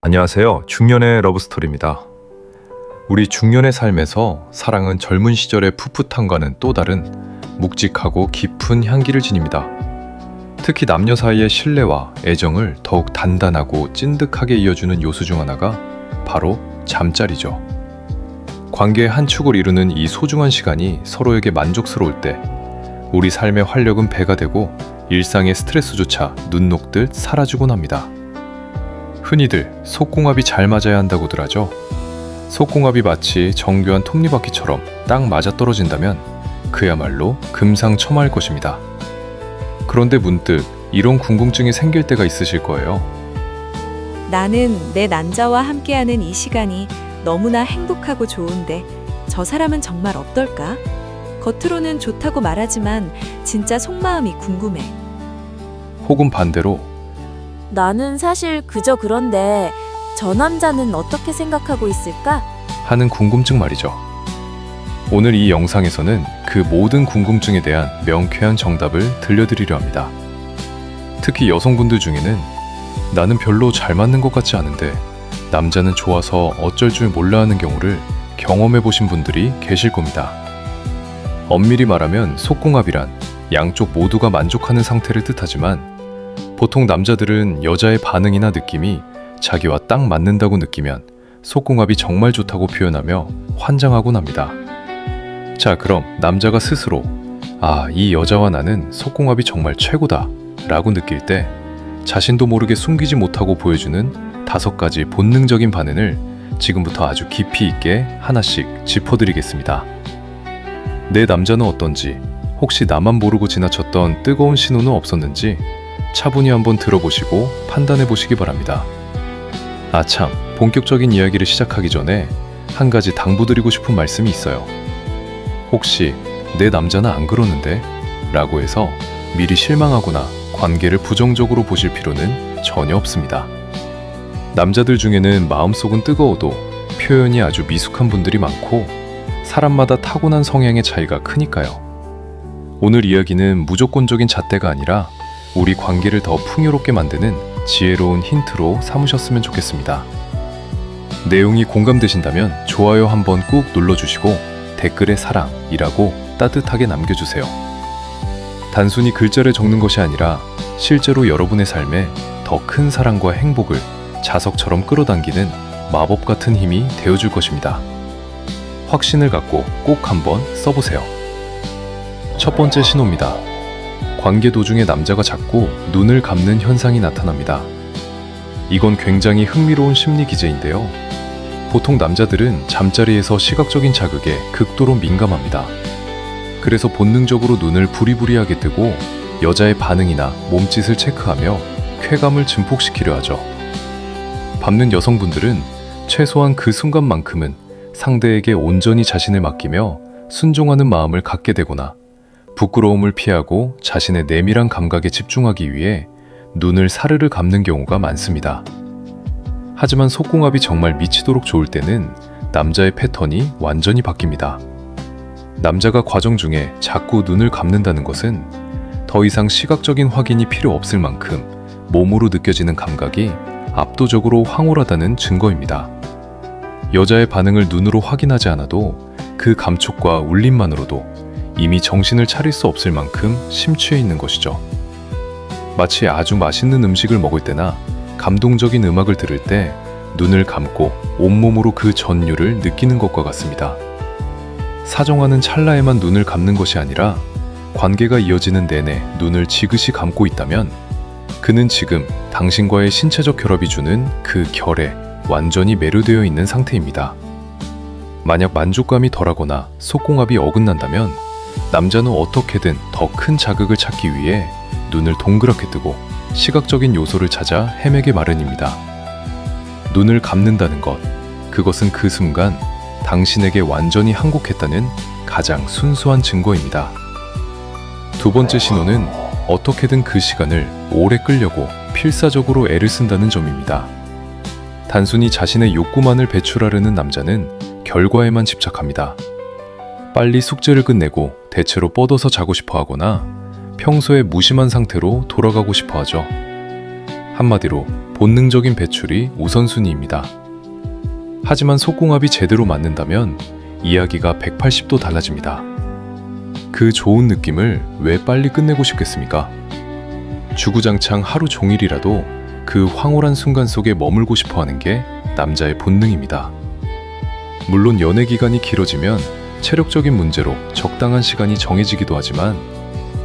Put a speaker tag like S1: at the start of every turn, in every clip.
S1: 안녕하세요. 중년의 러브스토리입니다. 우리 중년의 삶에서 사랑은 젊은 시절의 풋풋함과는 또 다른 묵직하고 깊은 향기를 지닙니다. 특히 남녀 사이의 신뢰와 애정을 더욱 단단하고 찐득하게 이어주는 요소 중 하나가 바로 잠자리죠. 관계의 한 축을 이루는 이 소중한 시간이 서로에게 만족스러울 때 우리 삶의 활력은 배가 되고 일상의 스트레스조차 눈 녹듯 사라지곤 합니다. 흔히들 속궁합이 잘 맞아야 한다고들 하죠. 속궁합이 마치 정교한 톱니바퀴처럼 딱 맞아떨어진다면 그야말로 금상첨화일 것입니다. 그런데 문득 이런 궁금증이 생길 때가 있으실 거예요.
S2: 나는 내 남자와 함께하는 이 시간이 너무나 행복하고 좋은데 저 사람은 정말 어떨까? 겉으로는 좋다고 말하지만 진짜 속마음이 궁금해.
S1: 혹은 반대로
S3: 나는 사실 그저 그런데 저 남자는 어떻게 생각하고 있을까?
S1: 하는 궁금증 말이죠. 오늘 이 영상에서는 그 모든 궁금증에 대한 명쾌한 정답을 들려드리려 합니다. 특히 여성분들 중에는 나는 별로 잘 맞는 것 같지 않은데 남자는 좋아서 어쩔 줄 몰라 하는 경우를 경험해 보신 분들이 계실 겁니다. 엄밀히 말하면 속궁합이란 양쪽 모두가 만족하는 상태를 뜻하지만 보통 남자들은 여자의 반응이나 느낌이 자기와 딱 맞는다고 느끼면 속궁합이 정말 좋다고 표현하며 환장하곤 합니다. 자, 그럼 남자가 스스로 이 여자와 나는 속궁합이 정말 최고다 라고 느낄 때 자신도 모르게 숨기지 못하고 보여주는 5가지 본능적인 반응을 지금부터 아주 깊이 있게 하나씩 짚어드리겠습니다. 내 남자는 어떤지, 혹시 나만 모르고 지나쳤던 뜨거운 신호는 없었는지 차분히 한번 들어보시고 판단해 보시기 바랍니다. 참, 본격적인 이야기를 시작하기 전에 한 가지 당부드리고 싶은 말씀이 있어요. 혹시 내 남자는 안 그러는데? 라고 해서 미리 실망하거나 관계를 부정적으로 보실 필요는 전혀 없습니다. 남자들 중에는 마음속은 뜨거워도 표현이 아주 미숙한 분들이 많고 사람마다 타고난 성향의 차이가 크니까요. 오늘 이야기는 무조건적인 잣대가 아니라 우리 관계를 더 풍요롭게 만드는 지혜로운 힌트로 삼으셨으면 좋겠습니다. 내용이 공감되신다면 좋아요 한번 꾹 눌러주시고 댓글에 사랑이라고 따뜻하게 남겨주세요. 단순히 글자를 적는 것이 아니라 실제로 여러분의 삶에 더 큰 사랑과 행복을 자석처럼 끌어당기는 마법 같은 힘이 되어줄 것입니다. 확신을 갖고 꼭 한번 써보세요. 첫 번째 신호입니다. 관계 도중에 남자가 자꾸 눈을 감는 현상이 나타납니다. 이건 굉장히 흥미로운 심리 기제인데요. 보통 남자들은 잠자리에서 시각적인 자극에 극도로 민감합니다. 그래서 본능적으로 눈을 부리부리하게 뜨고 여자의 반응이나 몸짓을 체크하며 쾌감을 증폭시키려 하죠. 반면 여성분들은 최소한 그 순간만큼은 상대에게 온전히 자신을 맡기며 순종하는 마음을 갖게 되거나 부끄러움을 피하고 자신의 내밀한 감각에 집중하기 위해 눈을 사르르 감는 경우가 많습니다. 하지만 속궁합이 정말 미치도록 좋을 때는 남자의 패턴이 완전히 바뀝니다. 남자가 과정 중에 자꾸 눈을 감는다는 것은 더 이상 시각적인 확인이 필요 없을 만큼 몸으로 느껴지는 감각이 압도적으로 황홀하다는 증거입니다. 여자의 반응을 눈으로 확인하지 않아도 그 감촉과 울림만으로도 이미 정신을 차릴 수 없을 만큼 심취해 있는 것이죠. 마치 아주 맛있는 음식을 먹을 때나 감동적인 음악을 들을 때 눈을 감고 온몸으로 그 전율을 느끼는 것과 같습니다. 사정하는 찰나에만 눈을 감는 것이 아니라 관계가 이어지는 내내 눈을 지그시 감고 있다면 그는 지금 당신과의 신체적 결합이 주는 그 결에 완전히 매료되어 있는 상태입니다. 만약 만족감이 덜하거나 속궁합이 어긋난다면 남자는 어떻게든 더 큰 자극을 찾기 위해 눈을 동그랗게 뜨고 시각적인 요소를 찾아 헤매게 마련입니다. 눈을 감는다는 것, 그것은 그 순간 당신에게 완전히 항복했다는 가장 순수한 증거입니다. 두 번째 신호는 어떻게든 그 시간을 오래 끌려고 필사적으로 애를 쓴다는 점입니다. 단순히 자신의 욕구만을 배출하려는 남자는 결과에만 집착합니다. 빨리 숙제를 끝내고 대체로 뻗어서 자고 싶어 하거나 평소에 무심한 상태로 돌아가고 싶어 하죠. 한마디로 본능적인 배출이 우선순위입니다. 하지만 속궁합이 제대로 맞는다면 이야기가 180도 달라집니다. 그 좋은 느낌을 왜 빨리 끝내고 싶겠습니까? 주구장창 하루 종일이라도 그 황홀한 순간 속에 머물고 싶어 하는 게 남자의 본능입니다. 물론 연애 기간이 길어지면 체력적인 문제로 적당한 시간이 정해지기도 하지만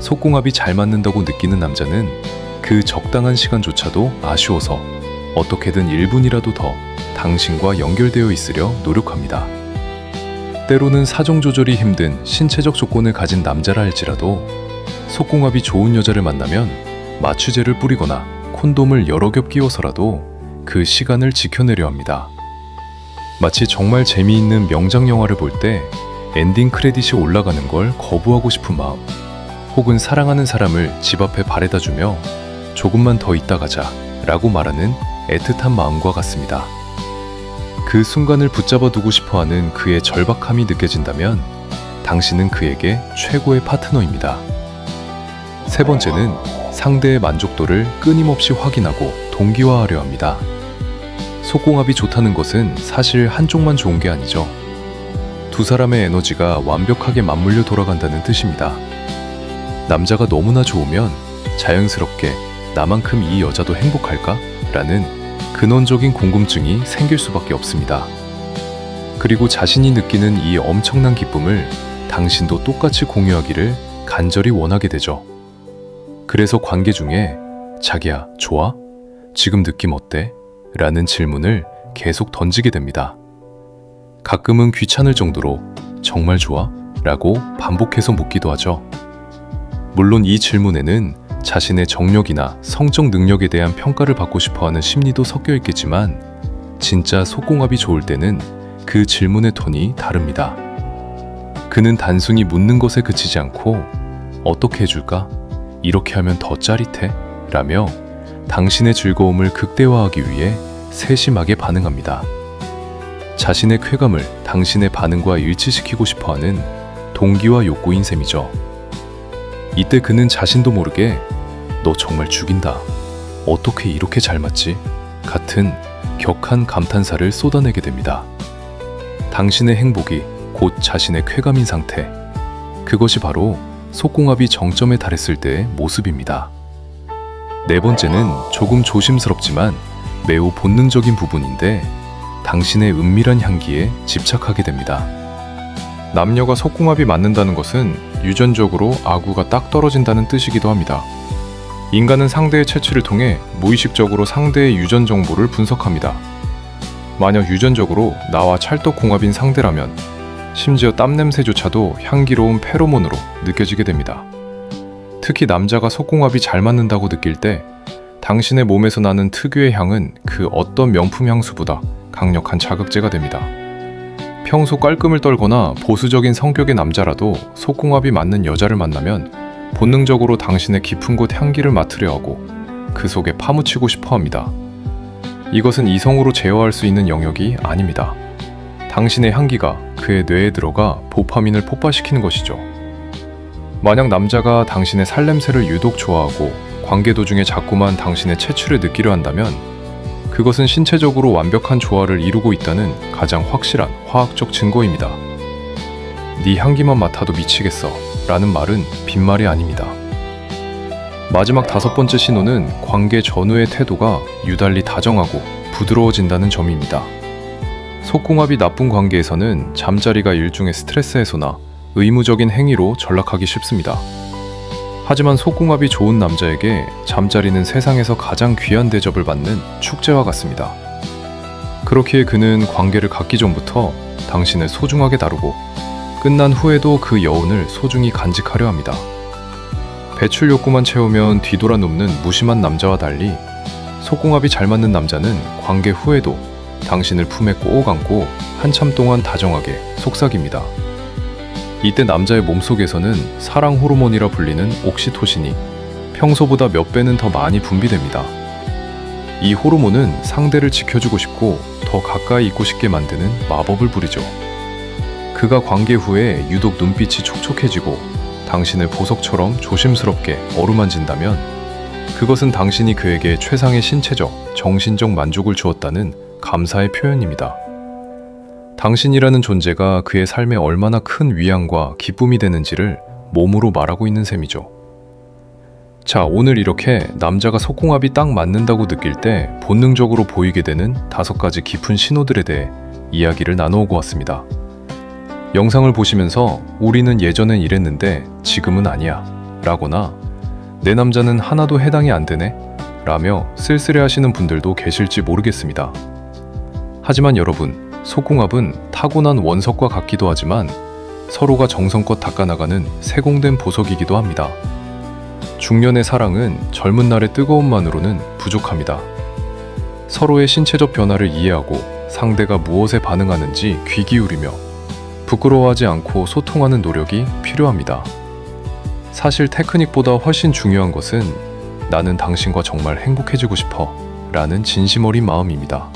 S1: 속궁합이 잘 맞는다고 느끼는 남자는 그 적당한 시간조차도 아쉬워서 어떻게든 1분이라도 더 당신과 연결되어 있으려 노력합니다. 때로는 사정 조절이 힘든 신체적 조건을 가진 남자라 할지라도 속궁합이 좋은 여자를 만나면 마취제를 뿌리거나 콘돔을 여러 겹 끼워서라도 그 시간을 지켜내려 합니다. 마치 정말 재미있는 명작 영화를 볼 때 엔딩 크레딧이 올라가는 걸 거부하고 싶은 마음, 혹은 사랑하는 사람을 집 앞에 바래다 주며 조금만 더 있다 가자 라고 말하는 애틋한 마음과 같습니다. 그 순간을 붙잡아 두고 싶어하는 그의 절박함이 느껴진다면 당신은 그에게 최고의 파트너입니다. 세 번째는 상대의 만족도를 끊임없이 확인하고 동기화하려 합니다. 속궁합이 좋다는 것은 사실 한쪽만 좋은 게 아니죠. 두 사람의 에너지가 완벽하게 맞물려 돌아간다는 뜻입니다. 남자가 너무나 좋으면 자연스럽게 나만큼 이 여자도 행복할까? 라는 근원적인 궁금증이 생길 수밖에 없습니다. 그리고 자신이 느끼는 이 엄청난 기쁨을 당신도 똑같이 공유하기를 간절히 원하게 되죠. 그래서 관계 중에 자기야, 좋아? 지금 느낌 어때? 라는 질문을 계속 던지게 됩니다. 가끔은 귀찮을 정도로 정말 좋아? 라고 반복해서 묻기도 하죠. 물론 이 질문에는 자신의 정력이나 성적 능력에 대한 평가를 받고 싶어하는 심리도 섞여 있겠지만 진짜 속궁합이 좋을 때는 그 질문의 톤이 다릅니다. 그는 단순히 묻는 것에 그치지 않고 어떻게 해줄까? 이렇게 하면 더 짜릿해? 라며 당신의 즐거움을 극대화하기 위해 세심하게 반응합니다. 자신의 쾌감을 당신의 반응과 일치시키고 싶어하는 동기와 욕구인 셈이죠. 이때 그는 자신도 모르게 너 정말 죽인다. 어떻게 이렇게 잘 맞지? 같은 격한 감탄사를 쏟아내게 됩니다. 당신의 행복이 곧 자신의 쾌감인 상태. 그것이 바로 속궁합이 정점에 달했을 때의 모습입니다. 네 번째는 조금 조심스럽지만 매우 본능적인 부분인데 당신의 은밀한 향기에 집착하게 됩니다. 남녀가 속궁합이 맞는다는 것은 유전적으로 아구가 딱 떨어진다는 뜻이기도 합니다. 인간은 상대의 체취를 통해 무의식적으로 상대의 유전 정보를 분석합니다. 만약 유전적으로 나와 찰떡궁합인 상대라면 심지어 땀냄새조차도 향기로운 페로몬으로 느껴지게 됩니다. 특히 남자가 속궁합이 잘 맞는다고 느낄 때 당신의 몸에서 나는 특유의 향은 그 어떤 명품 향수보다 강력한 자극제가 됩니다. 평소 깔끔을 떨거나 보수적인 성격의 남자라도 속궁합이 맞는 여자를 만나면 본능적으로 당신의 깊은 곳 향기를 맡으려 하고 그 속에 파묻히고 싶어 합니다. 이것은 이성으로 제어할 수 있는 영역이 아닙니다. 당신의 향기가 그의 뇌에 들어가 도파민을 폭발시키는 것이죠. 만약 남자가 당신의 살냄새를 유독 좋아하고 관계 도중에 자꾸만 당신의 체취를 느끼려 한다면 그것은 신체적으로 완벽한 조화를 이루고 있다는 가장 확실한 화학적 증거입니다. 네 향기만 맡아도 미치겠어 라는 말은 빈말이 아닙니다. 마지막 5번째 신호는 관계 전후의 태도가 유달리 다정하고 부드러워진다는 점입니다. 속궁합이 나쁜 관계에서는 잠자리가 일종의 스트레스 해소나 의무적인 행위로 전락하기 쉽습니다. 하지만 속궁합이 좋은 남자에게 잠자리는 세상에서 가장 귀한 대접을 받는 축제와 같습니다. 그렇기에 그는 관계를 갖기 전부터 당신을 소중하게 다루고 끝난 후에도 그 여운을 소중히 간직하려 합니다. 배출 욕구만 채우면 뒤돌아 눕는 무심한 남자와 달리 속궁합이 잘 맞는 남자는 관계 후에도 당신을 품에 꼭 안고 한참 동안 다정하게 속삭입니다. 이때 남자의 몸속에서는 사랑 호르몬이라 불리는 옥시토신이 평소보다 몇 배는 더 많이 분비됩니다. 이 호르몬은 상대를 지켜주고 싶고 더 가까이 있고 싶게 만드는 마법을 부리죠. 그가 관계 후에 유독 눈빛이 촉촉해지고 당신을 보석처럼 조심스럽게 어루만진다면 그것은 당신이 그에게 최상의 신체적, 정신적 만족을 주었다는 감사의 표현입니다. 당신이라는 존재가 그의 삶에 얼마나 큰 위안과 기쁨이 되는지를 몸으로 말하고 있는 셈이죠. 자, 오늘 이렇게 남자가 속궁합이 딱 맞는다고 느낄 때 본능적으로 보이게 되는 5가지 깊은 신호들에 대해 이야기를 나누고 왔습니다. 영상을 보시면서 우리는 예전엔 이랬는데 지금은 아니야 라거나 내 남자는 하나도 해당이 안 되네 라며 쓸쓸해하시는 분들도 계실지 모르겠습니다. 하지만 여러분, 속궁합은 타고난 원석과 같기도 하지만 서로가 정성껏 닦아나가는 세공된 보석이기도 합니다. 중년의 사랑은 젊은 날의 뜨거움만으로는 부족합니다. 서로의 신체적 변화를 이해하고 상대가 무엇에 반응하는지 귀 기울이며 부끄러워하지 않고 소통하는 노력이 필요합니다. 사실 테크닉보다 훨씬 중요한 것은 나는 당신과 정말 행복해지고 싶어 라는 진심 어린 마음입니다.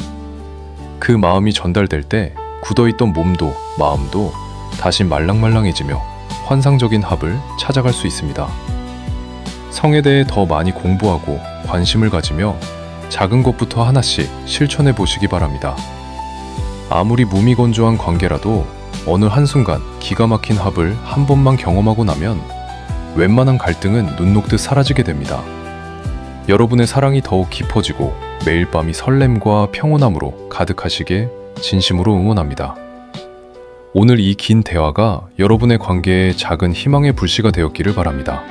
S1: 그 마음이 전달될 때 굳어있던 몸도 마음도 다시 말랑말랑해지며 환상적인 합을 찾아갈 수 있습니다. 성에 대해 더 많이 공부하고 관심을 가지며 작은 것부터 하나씩 실천해 보시기 바랍니다. 아무리 무미건조한 관계라도 어느 한순간 기가 막힌 합을 한 번만 경험하고 나면 웬만한 갈등은 눈 녹듯 사라지게 됩니다. 여러분의 사랑이 더욱 깊어지고 매일 밤이 설렘과 평온함으로 가득하시길 진심으로 응원합니다. 오늘 이 긴 대화가 여러분의 관계에 작은 희망의 불씨가 되었기를 바랍니다.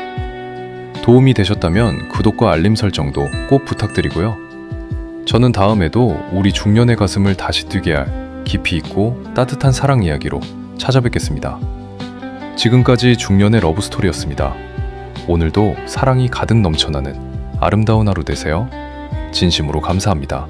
S1: 도움이 되셨다면 구독과 알림 설정도 꼭 부탁드리고요. 저는 다음에도 우리 중년의 가슴을 다시 뛰게 할 깊이 있고 따뜻한 사랑 이야기로 찾아뵙겠습니다. 지금까지 중년의 러브스토리였습니다. 오늘도 사랑이 가득 넘쳐나는 아름다운 하루 되세요. 진심으로 감사합니다.